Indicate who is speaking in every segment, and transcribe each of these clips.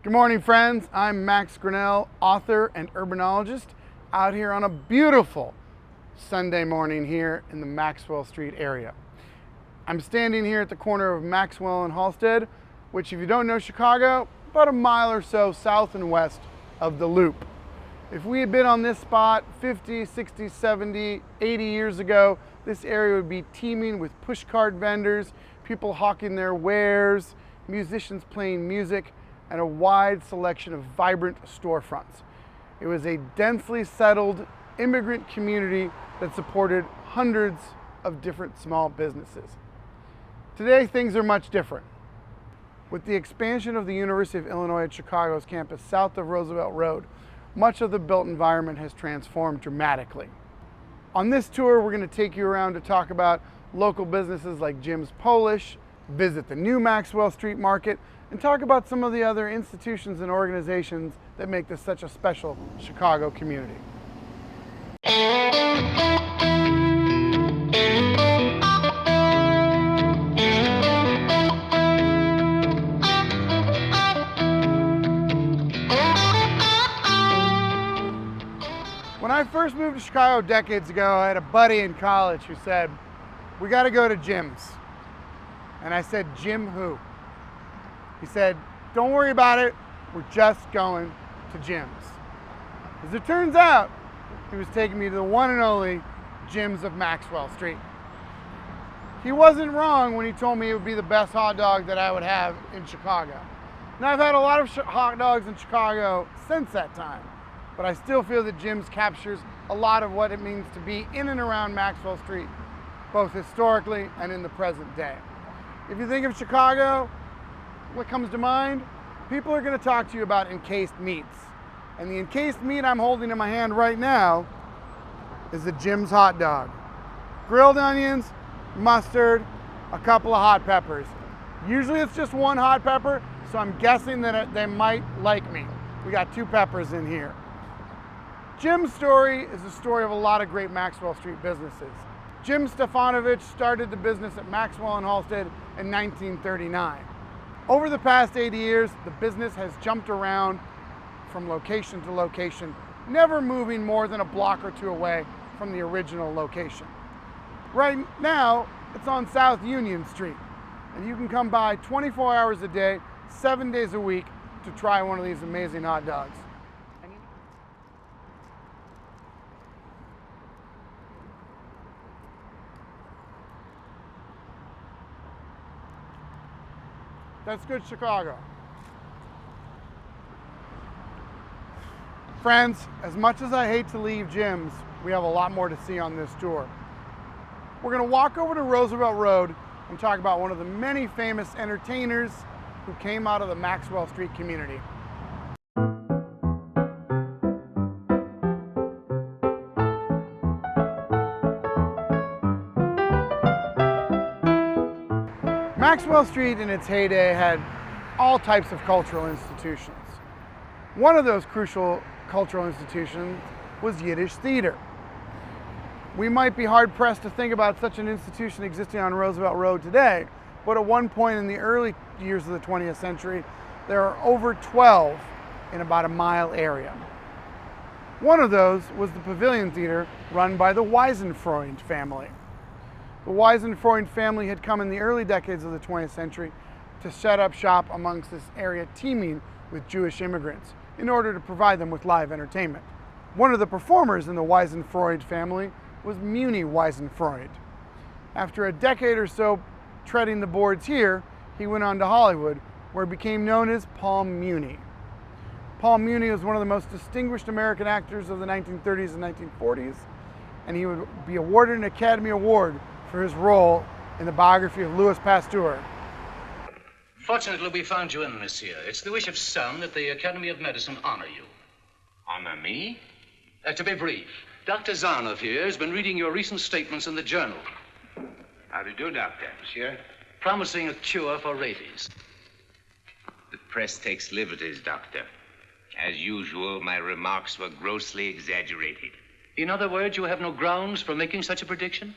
Speaker 1: Good morning, friends. I'm Max Grinnell, author and urbanologist, out here on a beautiful Sunday morning here in the Maxwell Street area. I'm standing here at the corner of Maxwell and Halsted, which, if you don't know Chicago, about a mile or so south and west of the Loop. If we had been on this spot 50, 60, 70, 80 years ago, this area would be teeming with pushcart vendors, people hawking their wares, musicians playing music, and a wide selection of vibrant storefronts. It was a densely settled immigrant community that supported hundreds of different small businesses. Today, things are much different. With the expansion of the University of Illinois at Chicago's campus south of Roosevelt Road, much of the built environment has transformed dramatically. On this tour, we're going to take you around to talk about local businesses like Jim's Polish, visit the new Maxwell Street Market, and talk about some of the other institutions and organizations that make this such a special Chicago community. When I first moved to Chicago decades ago, I had a buddy in college who said, "We got to go to Jim's." And I said, "Jim who?" He said, "Don't worry about it, we're just going to Jim's." As it turns out, he was taking me to the one and only Jim's of Maxwell Street. He wasn't wrong when he told me it would be the best hot dog that I would have in Chicago. Now, I've had a lot of hot dogs in Chicago since that time, but I still feel that Jim's captures a lot of what it means to be in and around Maxwell Street, both historically and in the present day. If you think of Chicago, what comes to mind? People are going to talk to you about encased meats. And the encased meat I'm holding in my hand right now is the Jim's hot dog. Grilled onions, mustard, a couple of hot peppers. Usually it's just one hot pepper, so I'm guessing that they might like me. We got 2 peppers in here. Jim's story is the story of a lot of great Maxwell Street businesses. Jim Stefanovich started the business at Maxwell and Halsted in 1939. Over the past 80 years, the business has jumped around from location to location, never moving more than a block or 2 away from the original location. Right now, it's on South Union Street, and you can come by 24 hours a day, 7 days a week to try one of these amazing hot dogs. That's good Chicago. Friends, as much as I hate to leave Jim's, we have a lot more to see on this tour. We're going to walk over to Roosevelt Road and talk about one of the many famous entertainers who came out of the Maxwell Street community. Maxwell Street in its heyday had all types of cultural institutions. One of those crucial cultural institutions was Yiddish Theater. We might be hard-pressed to think about such an institution existing on Roosevelt Road today, but at one point in the early years of the 20th century, there are over 12 in about a mile area. One of those was the Pavilion Theater run by the Weisenfreund family. The Weisenfreund family had come in the early decades of the 20th century to set up shop amongst this area teeming with Jewish immigrants in order to provide them with live entertainment. One of the performers in the Weisenfreund family was Muni Weisenfreund. After a decade or so treading the boards here, he went on to Hollywood, where he became known as Paul Muni. Paul Muni was one of the most distinguished American actors of the 1930s and 1940s, and he would be awarded an Academy Award for his role in the biography of Louis Pasteur.
Speaker 2: Fortunately, we found you in, monsieur. It's the wish of some that the Academy of Medicine honor you.
Speaker 3: Honor me?
Speaker 2: To be brief, Dr. Zarnoff here has been reading your recent statements in the journal.
Speaker 3: How do you do, Doctor?
Speaker 2: Monsieur? Promising a cure for rabies.
Speaker 3: The press takes liberties, Doctor. As usual, my remarks were grossly exaggerated.
Speaker 2: In other words, you have no grounds for making such a prediction?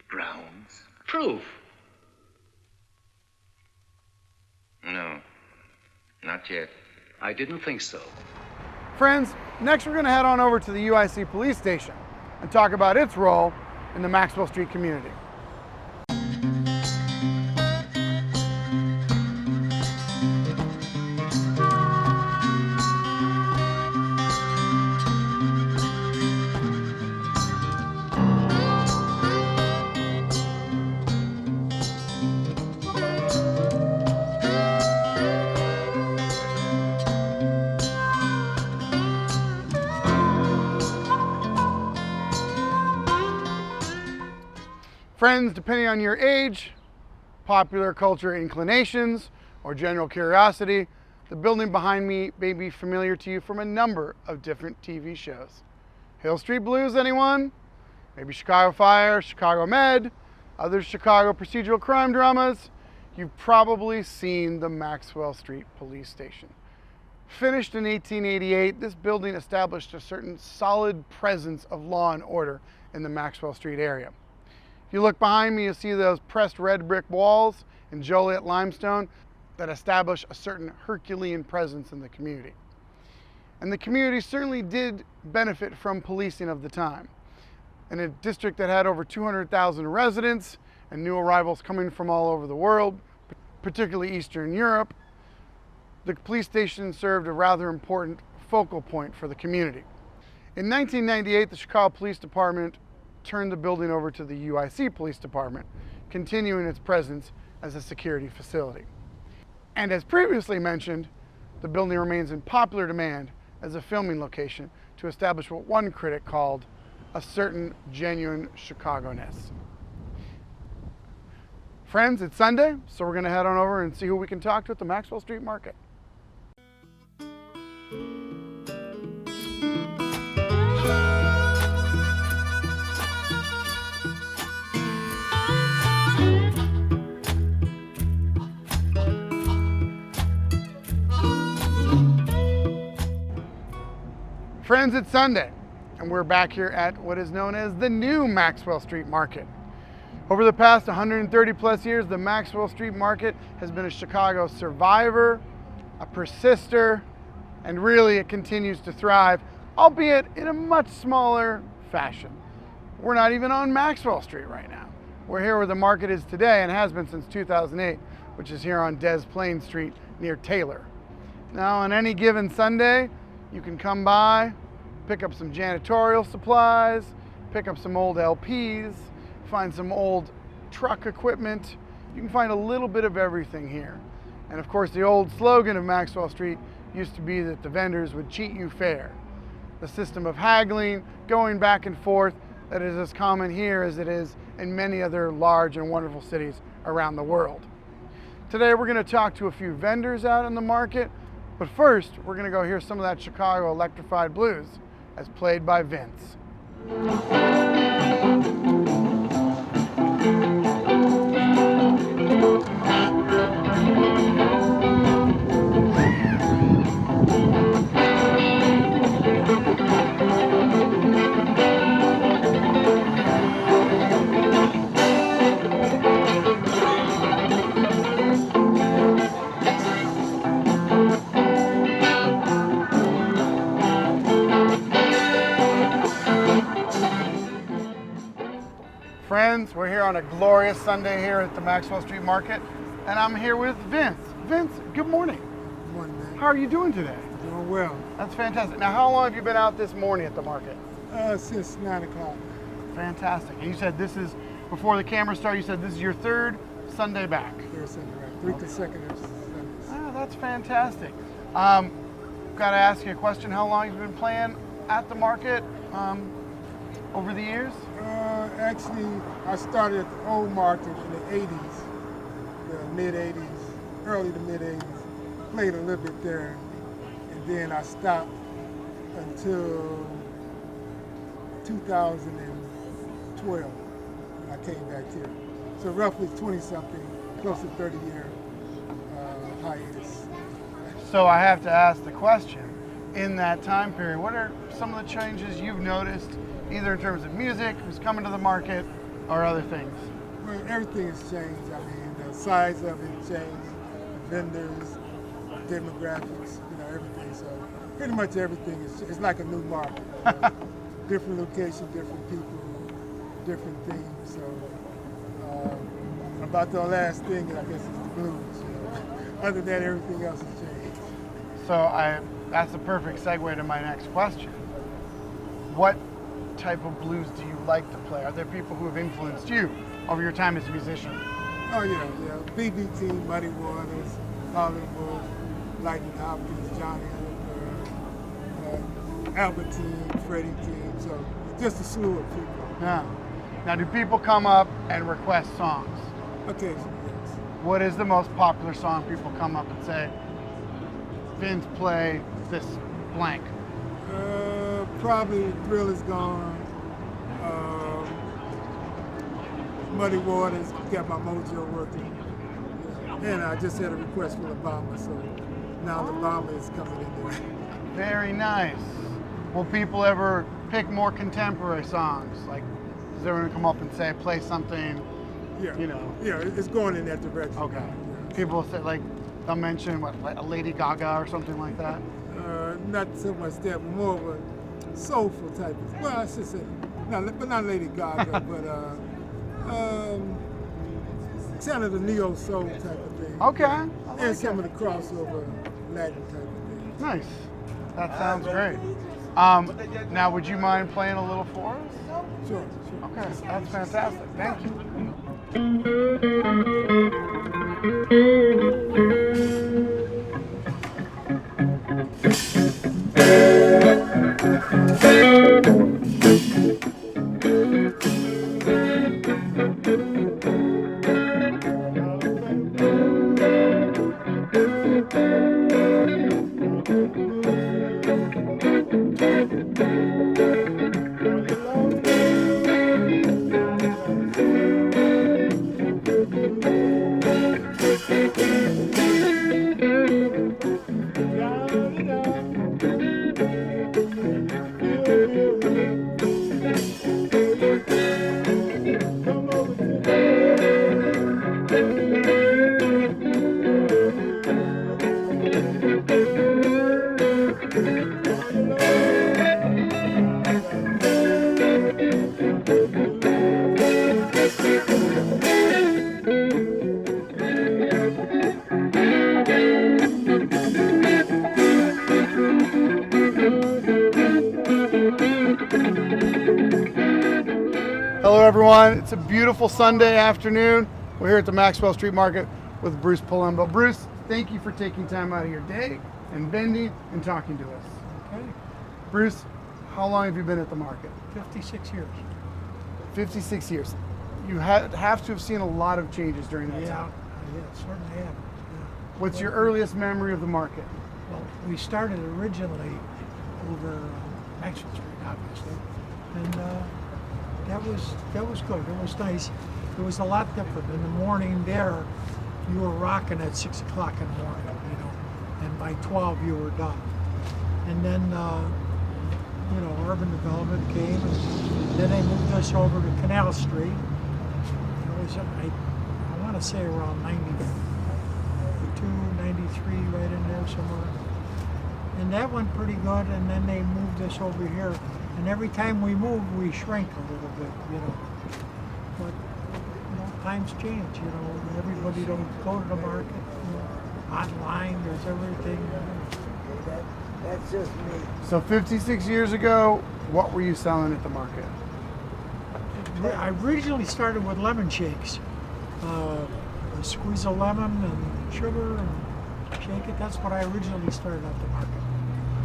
Speaker 3: Grounds?
Speaker 2: Proof.
Speaker 3: No, not yet.
Speaker 2: I didn't think so.
Speaker 1: Friends, next we're going to head on over to the UIC police station and talk about its role in the Maxwell Street community. Friends, depending on your age, popular culture inclinations, or general curiosity, the building behind me may be familiar to you from a number of different TV shows. Hill Street Blues, anyone? Maybe Chicago Fire, Chicago Med, other Chicago procedural crime dramas. You've probably seen the Maxwell Street Police Station. Finished in 1888, this building established a certain solid presence of law and order in the Maxwell Street area. If you look behind me, you'll see those pressed red brick walls in Joliet limestone that establish a certain Herculean presence in the community. And the community certainly did benefit from policing of the time. In a district that had over 200,000 residents and new arrivals coming from all over the world, particularly Eastern Europe, the police station served a rather important focal point for the community. In 1998, the Chicago Police Department turned the building over to the UIC Police Department, continuing its presence as a security facility. And as previously mentioned, the building remains in popular demand as a filming location to establish what one critic called a certain genuine Chicago-ness. Friends, it's Sunday, so we're going to head on over and see who we can talk to at the Maxwell Street Market. Friends, it's Sunday, and we're back here at what is known as the new Maxwell Street Market. Over the past 130 plus years, the Maxwell Street Market has been a Chicago survivor, a persister, and really it continues to thrive, albeit in a much smaller fashion. We're not even on Maxwell Street right now. We're here where the market is today and has been since 2008, which is here on Des Plaines Street near Taylor. Now, on any given Sunday, you can come by, pick up some janitorial supplies, pick up some old LPs, find some old truck equipment. You can find a little bit of everything here. And of course, the old slogan of Maxwell Street used to be that the vendors would cheat you fair. The system of haggling, going back and forth, that is as common here as it is in many other large and wonderful cities around the world. Today, we're going to talk to a few vendors out in the market. But first, we're going to go hear some of that Chicago electrified blues as played by Vince. Friends, we're here on a glorious Sunday here at the Maxwell Street Market, and I'm here with Vince. Vince, good morning.
Speaker 4: Good morning, man.
Speaker 1: How are you doing today?
Speaker 4: Doing well.
Speaker 1: That's fantastic. Now, how long have you been out this morning at the market?
Speaker 4: Since 9 o'clock.
Speaker 1: Fantastic. And you said this is, before the camera started, you said this is your third Sunday back.
Speaker 4: Third Sunday, right? Three consecutive Sundays.
Speaker 1: Oh, that's fantastic. Got to ask you a question. How long have you been playing at the market over the years?
Speaker 4: Actually, I started at the old market in the 80s, the mid-80s, early to mid-80s. Played a little bit there, and then I stopped until 2012 when I came back here. So roughly 20-something, close to 30-year hiatus.
Speaker 1: So I have to ask the question, in that time period, what are some of the changes you've noticed, either in terms of music, who's coming to the market, or other things?
Speaker 4: Well, everything has changed. I mean, the size of it changed, vendors, demographics, everything. So pretty much everything is it's like a new market. Different location, different people, different themes. So about the last thing, I guess, is the blues. Other than that, everything else has changed.
Speaker 1: So that's the perfect segue to my next question. What type of blues do you like to play? Are there people who have influenced you over your time as a musician?
Speaker 4: Oh yeah. BBT, Muddy Waters, Palumbo, Lightning Hopkins, Johnny Hooker, Albertine, Freddie King. So just a slew of people.
Speaker 1: Yeah. Now, do people come up and request songs?
Speaker 4: Occasionally, yes.
Speaker 1: What is the most popular song people come up and say, Vince, play this blank?
Speaker 4: Probably Thrill Is Gone. Muddy Waters, got my mojo working. And I just had a request for Obama, so now Obama is coming in there.
Speaker 1: Very nice. Will people ever pick more contemporary songs? Like, does everyone come up and say, play something,
Speaker 4: Yeah.
Speaker 1: you know?
Speaker 4: Yeah, it's going in that direction.
Speaker 1: Okay.
Speaker 4: Yeah.
Speaker 1: People will say, like, they'll mention, what, like a Lady Gaga or something like that?
Speaker 4: Not so much that, but more of a soulful type of, well, I should say, but not Lady Gaga, but kind of the neo soul type of thing.
Speaker 1: Okay.
Speaker 4: And some of the crossover Latin type of thing.
Speaker 1: Nice. That sounds great. Now, would you mind playing a little for us?
Speaker 4: Sure.
Speaker 1: Okay, that's fantastic. Thank you. Hello everyone, it's a beautiful Sunday afternoon. We're here at the Maxwell Street Market with Bruce Palumbo. Bruce, thank you for taking time out of your day and vending and talking to us.
Speaker 5: Okay,
Speaker 1: Bruce, how long have you been at the market?
Speaker 5: 56 years.
Speaker 1: 56 years. You have to have seen a lot of changes during that time.
Speaker 5: Yeah, certainly have. Yeah.
Speaker 1: What's your earliest memory of the market?
Speaker 5: Well, we started originally over Maxwell Street, obviously, and that was good. It was nice. It was a lot different. In the morning there, you were rocking at 6 o'clock in the morning, you know, and by 12 you were done. And then, you know, urban development came, and then they moved us over to Canal Street. It was, I want to say around 92, 93, right in there somewhere. And that went pretty good, and then they moved us over here. And every time we move, we shrink a little bit, you know. But, you know, times change, you know. Everybody don't go to the market, you know. Online, there's everything.
Speaker 6: That's just me.
Speaker 1: So 56 years ago, what were you selling at the market?
Speaker 5: I originally started with lemon shakes. Squeeze a lemon and sugar and shake it. That's what I originally started at the market.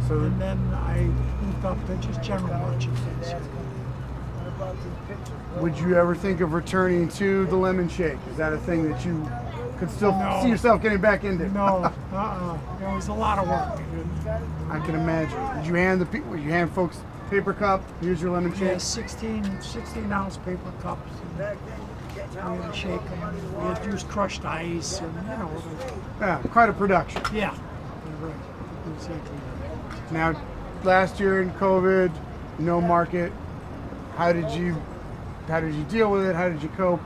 Speaker 1: So,
Speaker 5: And then I moved up to just general merchandise.
Speaker 1: would you ever think of returning to the lemon shake? Is that a thing that you could still
Speaker 5: No.
Speaker 1: see yourself getting back into?
Speaker 5: No, it was a lot of work.
Speaker 1: I can imagine. Did you hand the people? You hand folks paper cup? Here's your lemon
Speaker 5: Yeah,
Speaker 1: shake.
Speaker 5: 16 ounce paper cups. And we had to shake them. We had to use crushed ice, and you know.
Speaker 1: Yeah, quite a production.
Speaker 5: Yeah, right. Exactly.
Speaker 1: Now, last year in COVID, no market. How did you deal with it? How did you cope?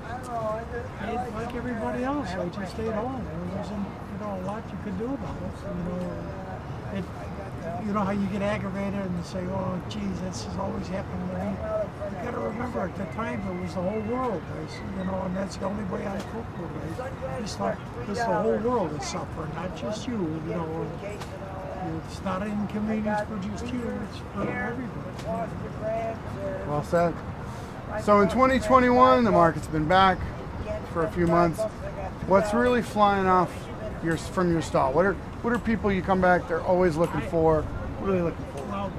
Speaker 5: Like everybody else, I just stayed home. There wasn't, you know, a lot you could do about it. You know, it, you know how you get aggravated and you say, oh, geez, this is always happening to me. You got to remember, at the time, it was the whole world, you know, and that's the only way I cope with it. It's like the whole world is suffering, not just you, you know. It's not an inconvenience for just you, it's for everybody.
Speaker 1: Well said. So in 2021, the market's been back for a few months. What's really flying off from your stall? What are people you come back, they're always looking for? What are they looking for?
Speaker 5: Well,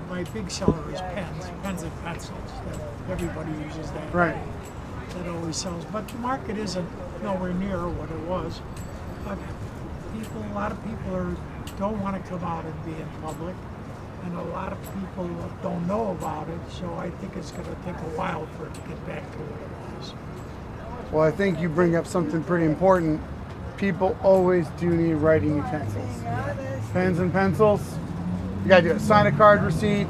Speaker 5: my big seller is pens and pencils. That everybody uses that.
Speaker 1: Right.
Speaker 5: That always sells. But the market isn't nowhere near what it was. But a lot of people don't want to come out and be in public. And a lot of people don't know about it. So I think it's going to take a while for it to get back to what it was.
Speaker 1: Well, I think you bring up something pretty important. People always do need writing utensils. Pens and pencils. You gotta do it. Sign a card receipt.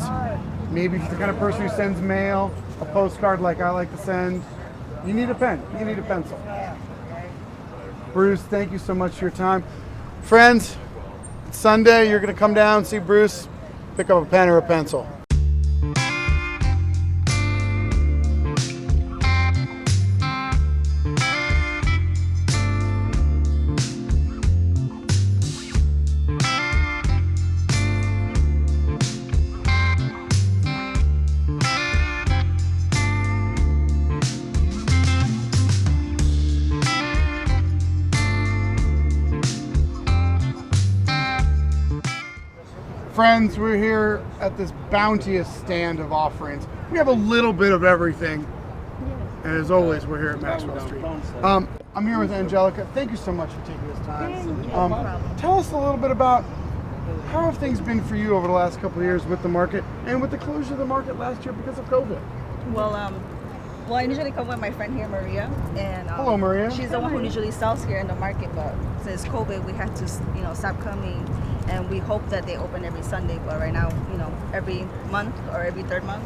Speaker 1: Maybe if you're the kind of person who sends mail, a postcard like I like to send. You need a pen. You need a pencil. Bruce, thank you so much for your time. Friends, it's Sunday, you're gonna come down, see Bruce, pick up a pen or a pencil. Friends, we're here at this bounteous stand of offerings. We have a little bit of everything. And as always, we're here at Maxwell Street. I'm here with Angelica. Thank you so much for taking this time. Tell us a little bit about how have things been for you over the last couple of years with the market and with the closure of the market last year because of COVID?
Speaker 7: Well, I usually come with my friend here, Maria, and
Speaker 1: Hello, Maria.
Speaker 7: She's the one who usually sells here in the market. But since COVID, we had to, stop coming, and we hope that they open every Sunday. But right now, every month or every third month,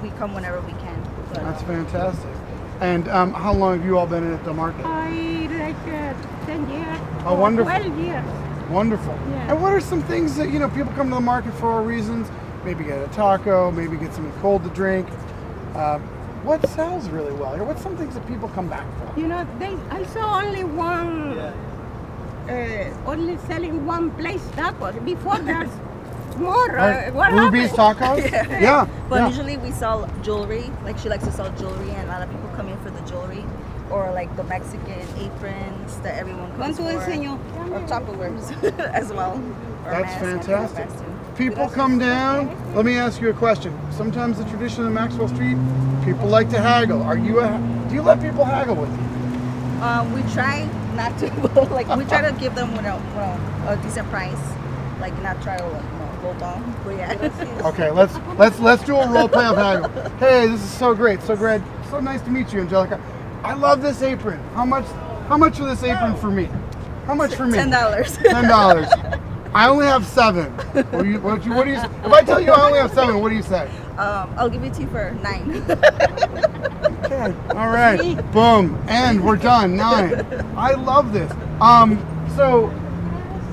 Speaker 7: we come whenever we can. But,
Speaker 1: That's fantastic. And how long have you all been at the market?
Speaker 8: I like 10 years.
Speaker 1: Oh, wonderful.
Speaker 8: 12 years.
Speaker 1: Wonderful.
Speaker 8: Yeah.
Speaker 1: And what are some things that, people come to the market for reasons? Maybe get a taco, maybe get something cold to drink. What sells really well here? What's some things that people come back for?
Speaker 8: I saw only one, only selling one place tacos. Before there's more. What
Speaker 1: Ruby's
Speaker 8: happened?
Speaker 1: Tacos? Yeah.
Speaker 7: but
Speaker 1: yeah.
Speaker 7: usually we sell jewelry. Like she likes to sell jewelry, and a lot of people come in for the jewelry, or like the Mexican aprons that everyone comes for, or Tupperwares as well. Or
Speaker 1: That's
Speaker 7: masks, and
Speaker 1: fantastic.
Speaker 7: masks too.
Speaker 1: People come down. Let me ask you a question. Sometimes the tradition of Maxwell Street, people like to haggle. Do you let people haggle with you?
Speaker 7: We try not to, we try to give them a decent price, like not try to go down. But yeah.
Speaker 1: Okay, let's do a role play of haggle. Hey, this is so great, so great, so nice to meet you, Angelica. I love this apron. How much for this apron for me? How much for me?
Speaker 7: $10.
Speaker 1: $10. I only have 7. What do you? If I tell you I only have 7, what do you say?
Speaker 7: I'll give it to you for 9.
Speaker 1: Okay. All right. Boom. And we're done. 9. I love this. So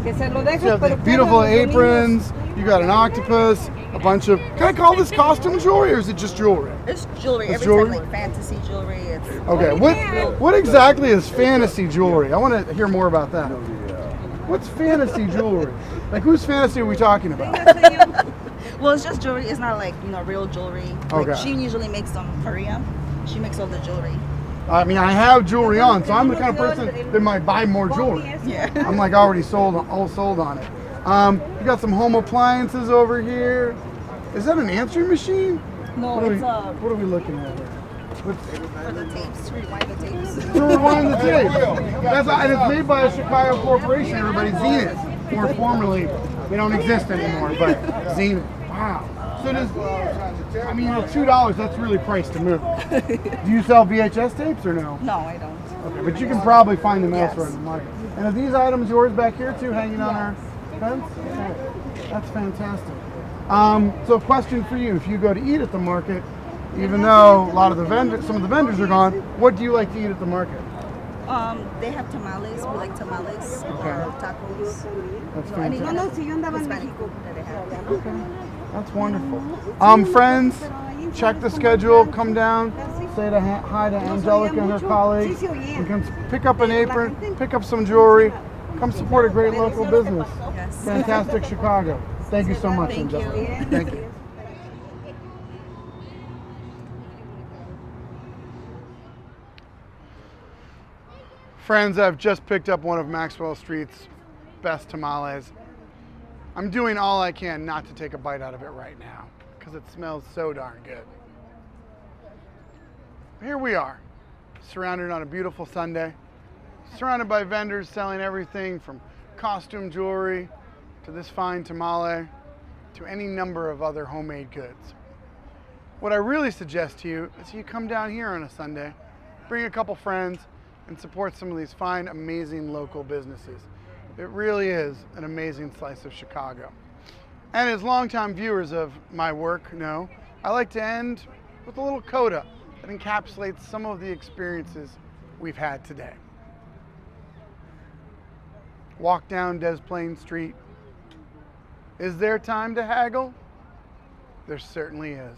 Speaker 1: you have the beautiful aprons. You got an octopus. A bunch of. Can I call this costume jewelry, or is it just jewelry?
Speaker 7: It's jewelry.
Speaker 1: It's
Speaker 7: Every
Speaker 1: jewelry?
Speaker 7: time, like fantasy jewelry. It's
Speaker 1: Okay. What exactly is fantasy jewelry? I want to hear more about that. What's fantasy jewelry? Like, whose fantasy are we talking about?
Speaker 7: Well, it's just jewelry. It's not like real jewelry. Like,
Speaker 1: Okay.
Speaker 7: she usually makes Maria. She makes all the jewelry.
Speaker 1: I mean, I have jewelry on, so I'm the kind of person that might buy more jewelry.
Speaker 7: Yeah.
Speaker 1: I'm like already sold on it. You got some home appliances over here. Is that an answering machine?
Speaker 7: No,
Speaker 1: What are
Speaker 7: it's
Speaker 1: what are we looking at here?
Speaker 7: for the tapes. Rewind the tapes.
Speaker 1: To rewind the tape. And it's made by a Chicago corporation, everybody, Zenith. More formerly, they don't exist anymore, but Zenith. Wow. So $2, that's really priced to move. Do you sell VHS tapes or no?
Speaker 7: No, I don't.
Speaker 1: Okay, but you can probably find them
Speaker 7: Yes.
Speaker 1: elsewhere in the market. And are these items yours back here too, hanging on our fence? Okay. That's fantastic. So a question for you, if you go to eat at the market, even though some of the vendors are gone, what do you like to eat at the market?
Speaker 7: They have tamales. We like tamales or tacos.
Speaker 1: That's
Speaker 7: Any
Speaker 1: fantastic.
Speaker 7: kind of Hispanic food that they have.
Speaker 1: Okay. That's wonderful. Friends, check the schedule, come down, say hi to Angelica and her colleagues, and come pick up an apron, pick up some jewelry, come support a great local business.
Speaker 7: Yes.
Speaker 1: Fantastic Chicago. Thank you so much,
Speaker 7: Thank you.
Speaker 1: Angelica. Thank you. Friends, I've just picked up one of Maxwell Street's best tamales. I'm doing all I can not to take a bite out of it right now because it smells so darn good. Here we are, surrounded on a beautiful Sunday, surrounded by vendors selling everything from costume jewelry to this fine tamale to any number of other homemade goods. What I really suggest to you is you come down here on a Sunday, bring a couple friends, and support some of these fine, amazing local businesses. It really is an amazing slice of Chicago. And as longtime viewers of my work know, I like to end with a little coda that encapsulates some of the experiences we've had today. Walk down Des Plaines Street. Is there time to haggle? There certainly is.